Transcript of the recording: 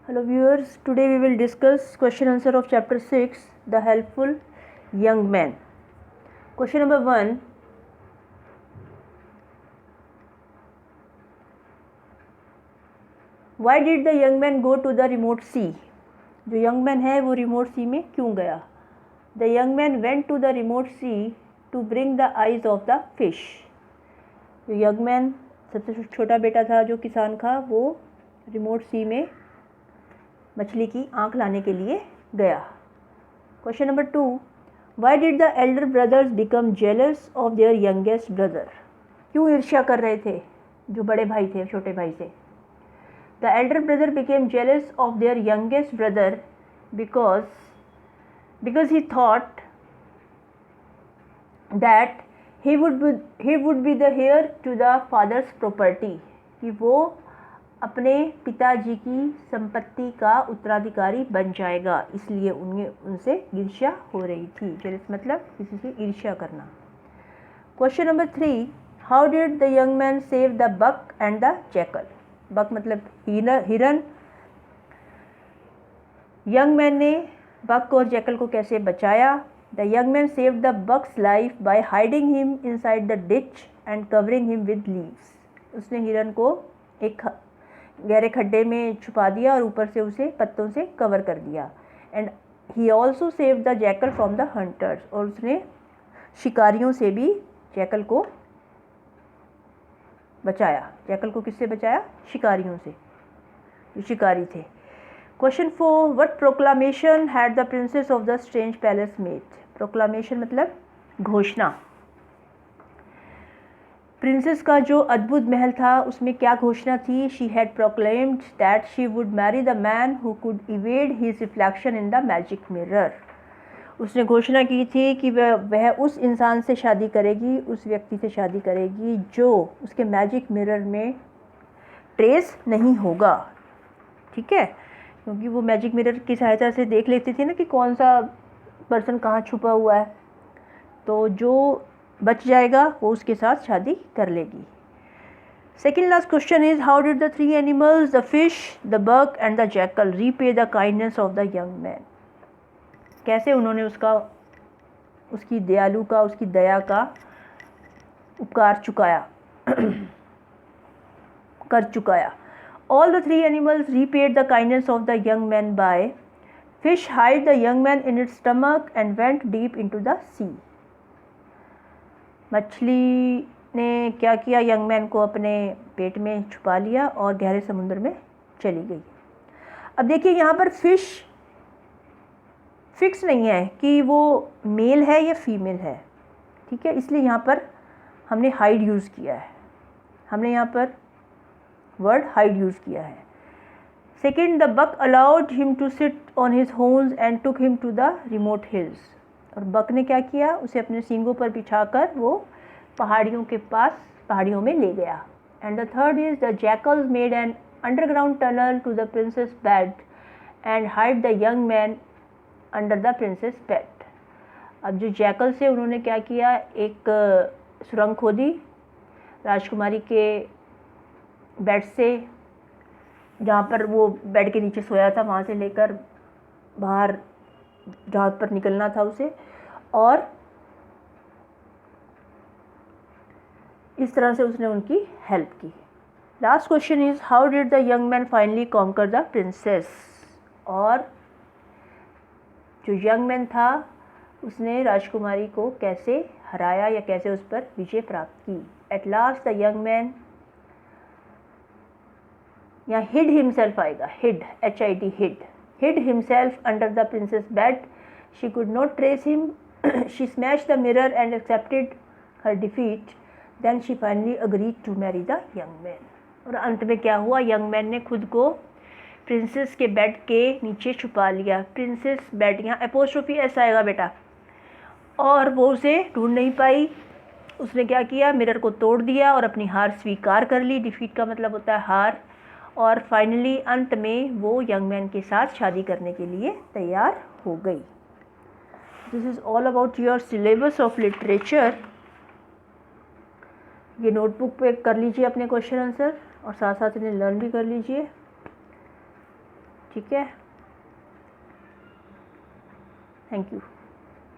Hello viewers, today we will discuss question answer of chapter 6, The Helpful Young Man. Question number 1. Why did the young man go to the remote sea? जो young man है वो remote sea में क्यों गया? The young man went to the remote sea to bring the eyes of the fish. जो young man सबसे छोटा बेटा था जो किसान का, वो remote sea में मछली की आँख लाने के लिए गया. Question number 2. Why did the Elder brothers become jealous of their youngest brother? क्यों ईर्ष्या कर रहे थे जो बड़े भाई थे छोटे भाई से? The elder brother became jealous of their youngest brother because he thought that he would be the heir to the father's property, कि वो अपने पिताजी की संपत्ति का उत्तराधिकारी बन जाएगा, इसलिए उनसे ईर्ष्या हो रही थी. जेलस मतलब किसी से ईर्ष्या करना. Question number 3. How did the young man save the buck and the jackal? Buck मतलब हिरन. यंग मैन ने बक और जैकल को कैसे बचाया? The young man save the buck's life by hiding him inside the ditch and covering him with leaves. उसने हिरन को एक गहरे खड्डे में छुपा दिया और ऊपर से उसे पत्तों से कवर कर दिया. And he also save the jackal from the hunters, और उसने शिकारियों से भी जैकल को बचाया. जैकल को किससे बचाया? शिकारियों से, जो शिकारी थे. Question 4. What proclamation had the princess of the strange palace made? Proclamation मतलब घोषणा. प्रिंसेस का जो अद्भुत महल था उसमें क्या घोषणा थी? She had proclaimed that she would marry the man who could evade his reflection in the magic mirror. उसने घोषणा की थी कि वह उस इंसान से शादी करेगी, उस व्यक्ति से शादी करेगी जो उसके मैजिक मिरर में ट्रेस नहीं होगा. ठीक है, क्योंकि वो मैजिक मिरर की सहायता से देख लेती थी ना कि कौन सा पर्सन कहाँ छुपा हुआ है, तो जो बच जाएगा वो उसके साथ शादी कर लेगी. Second last question is how did the 3 animals, the fish, the buck and the jackal repay the kindness of the young man? कैसे उन्होंने उसकी दया का उपकार कर चुकाया. All the 3 animals repaid the kindness of the young man by: fish hid the young man in its stomach and went deep into the sea. मछली ने क्या किया? यंग मैन को अपने पेट में छुपा लिया और गहरे समुद्र में चली गई. अब देखिए यहाँ पर फिश फिक्स नहीं है कि वो मेल है या फीमेल है. ठीक है, इसलिए यहाँ पर हमने हाइड यूज़ किया है. हमने यहाँ पर वर्ड हाइड यूज़ किया है. Second, the buck allowed him to sit on his horns and took him to the remote hills. और बक ने क्या किया? उसे अपने सींगों पर बिछाकर वो पहाड़ियों में ले गया. And the third is the jackals made an underground tunnel to the princess bed and hide the young man under the princess bed. अब जो जैकल से उन्होंने क्या किया? एक सुरंग खोदी राजकुमारी के बेड से, जहाँ पर वो बेड के नीचे सोया था, वहाँ से लेकर बाहर जहाँ पर निकलना था उसे, और इस तरह से उसने उनकी हेल्प की. Last question is how did the young man finally conquer the princess? और जो यंग मैन था उसने राजकुमारी को कैसे हराया या कैसे उस पर विजय प्राप्त की? At last the young man, या hid himself आएगा, hid, HID, hid himself under the princess bed. She could not trace him. She smashed the mirror and accepted her defeat. Then she finally agreed to marry the young man. और अंत में क्या हुआ? Young man ने खुद को princess के bed के नीचे छुपा लिया. प्रिंसेस बेड, यहाँ एपोस्ट्रोफी ऐसा आएगा बेटा. और वो उसे ढूंढ नहीं पाई. उसने क्या किया? मिरर को तोड़ दिया और अपनी हार स्वीकार कर ली. डिफीट का मतलब होता है हार. और फाइनली अंत में वो यंग मैन के साथ शादी करने के लिए तैयार हो गई. This is all about your syllabus of literature. ये नोटबुक पे कर लीजिए अपने क्वेश्चन आंसर और साथ साथ इन्हें लर्न भी कर लीजिए. ठीक है, थैंक यू।